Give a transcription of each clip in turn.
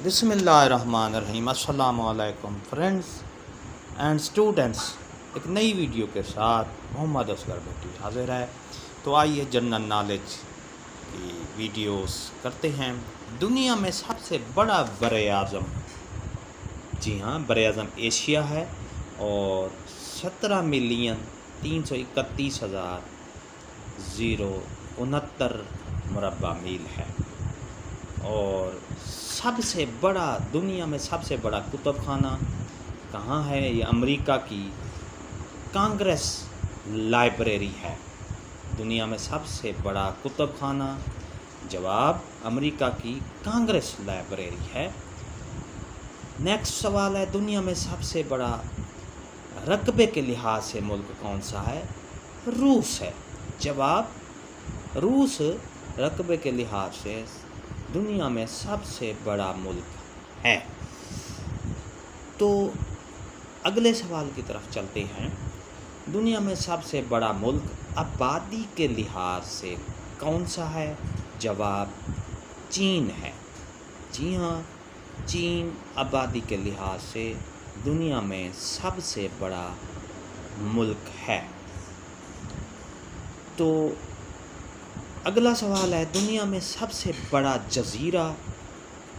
بسم اللہ الرحمن الرحیم۔ السلام علیکم فرینڈز اینڈ اسٹوڈنٹس، ایک نئی ویڈیو کے ساتھ محمد اصغر بھٹی حاضر ہے۔ تو آئیے جنرل نالج کی ویڈیوز کرتے ہیں۔ دنیا میں سب سے بڑا بر اعظم، جی ہاں، بر اعظم ایشیا ہے اور 17,31,069 مربع میل ہے، اور سب سے بڑا، دنیا میں سب سے بڑا کتب خانہ کہاں ہے؟ یہ امریکہ کی کانگریس لائبریری ہے۔ دنیا میں سب سے بڑا کتب خانہ، جواب امریکہ کی کانگریس لائبریری ہے۔ نیکسٹ سوال ہے، دنیا میں سب سے بڑا رقبے کے لحاظ سے ملک کون سا ہے؟ روس ہے، جواب روس رقبے کے لحاظ سے دنیا میں سب سے بڑا ملک ہے۔ تو اگلے سوال کی طرف چلتے ہیں۔ دنیا میں سب سے بڑا ملک آبادی کے لحاظ سے کون سا ہے؟ جواب چین ہے، جی ہاں، چین آبادی کے لحاظ سے دنیا میں سب سے بڑا ملک ہے۔ تو اگلا سوال ہے، دنیا میں سب سے بڑا جزیرہ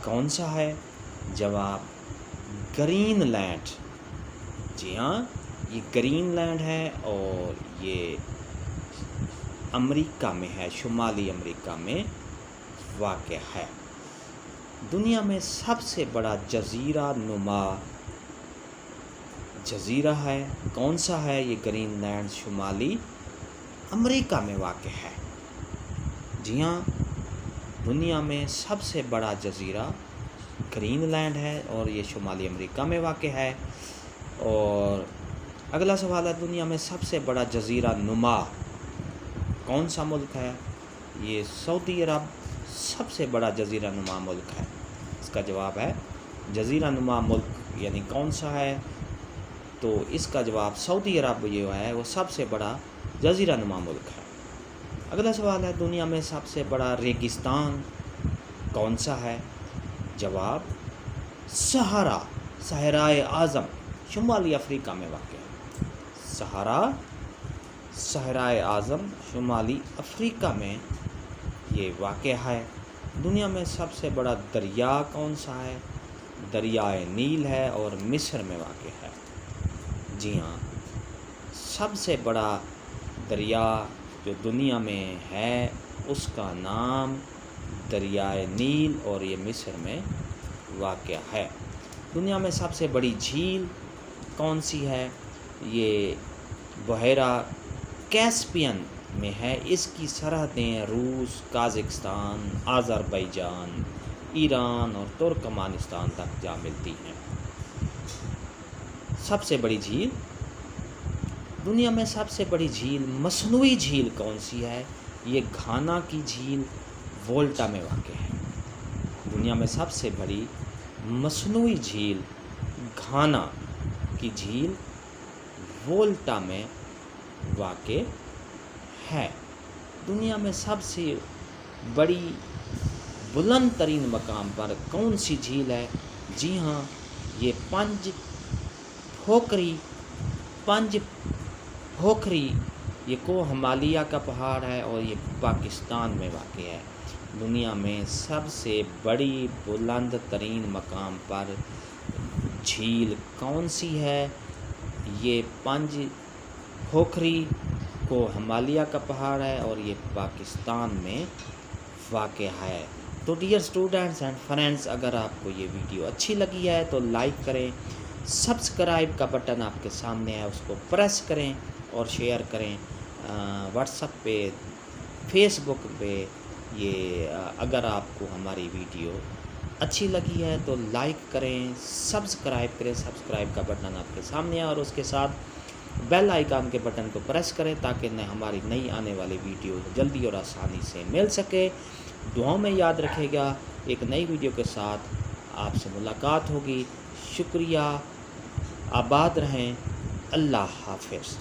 کون سا ہے؟ جواب گرین لینڈ، جی ہاں، یہ گرین لینڈ ہے اور یہ امریکہ میں ہے، شمالی امریکہ میں واقع ہے۔ دنیا میں سب سے بڑا جزیرہ نما جزیرہ ہے، کون سا ہے؟ یہ گرین لینڈ شمالی امریکہ میں واقع ہے، جی ہاں، دنیا میں سب سے بڑا جزیرہ گرین لینڈ ہے اور یہ شمالی امریکہ میں واقع ہے۔ اور اگلا سوال ہے، دنیا میں سب سے بڑا جزیرہ نما کون سا ملک ہے؟ یہ سعودی عرب سب سے بڑا جزیرہ نما ملک ہے۔ اس کا جواب ہے جزیرہ نما ملک یعنی کون سا ہے؟ تو اس کا جواب سعودی عرب جو ہے وہ سب سے بڑا جزیرہ نما ملک ہے۔ اگلا سوال ہے، دنیا میں سب سے بڑا ریگستان کون سا ہے؟ جواب صحرائے اعظم شمالی افریقہ میں واقع ہے۔ صحرائے اعظم شمالی افریقہ میں یہ واقع ہے۔ دنیا میں سب سے بڑا دریا کون سا ہے؟ دریائے نیل ہے اور مصر میں واقع ہے، جی ہاں، سب سے بڑا دریا جو دنیا میں ہے اس کا نام دریائے نیل اور یہ مصر میں واقع ہے۔ دنیا میں سب سے بڑی جھیل کون سی ہے؟ یہ بحیرہ کیسپیئن میں ہے، اس کی سرحدیں روس، قازقستان، آذربائیجان، ایران اور ترکمانستان تک جا ملتی ہیں۔ سب سے بڑی جھیل، دنیا میں سب سے بڑی جھیل مصنوعی جھیل کون سی ہے؟ یہ گھانا کی جھیل وولٹا میں واقع ہے۔ دنیا میں سب سے بڑی مصنوعی جھیل گھانا کی جھیل وولٹا میں واقع ہے۔ دنیا میں سب سے بڑی بلند ترین مقام پر کون سی جھیل ہے؟ جی ہاں، یہ پنج پوکھری یہ کوہ ہمالیہ کا پہاڑ ہے اور یہ پاکستان میں واقع ہے۔ دنیا میں سب سے بڑی بلند ترین مقام پر جھیل کون سی ہے؟ یہ پنج پوکھری کوہ ہمالیہ کا پہاڑ ہے اور یہ پاکستان میں واقع ہے۔ تو ڈیئر اسٹوڈنٹس اینڈ فرینڈس، اگر آپ کو یہ ویڈیو اچھی لگی ہے تو لائک کریں، سبسکرائب کا بٹن آپ کے سامنے ہے اس کو پریس کریں اور شیئر کریں واٹس ایپ پہ، فیس بک پہ۔ یہ اگر آپ کو ہماری ویڈیو اچھی لگی ہے تو لائک کریں، سبسکرائب کریں، سبسکرائب کا بٹن آپ کے سامنے ہے اور اس کے ساتھ بیل آئیکن کے بٹن کو پریس کریں تاکہ ہماری نئی آنے والی ویڈیو جلدی اور آسانی سے مل سکے۔ دعاؤں میں یاد رکھے گا، ایک نئی ویڈیو کے ساتھ آپ سے ملاقات ہوگی۔ شکریہ، آباد رہیں، اللہ حافظ۔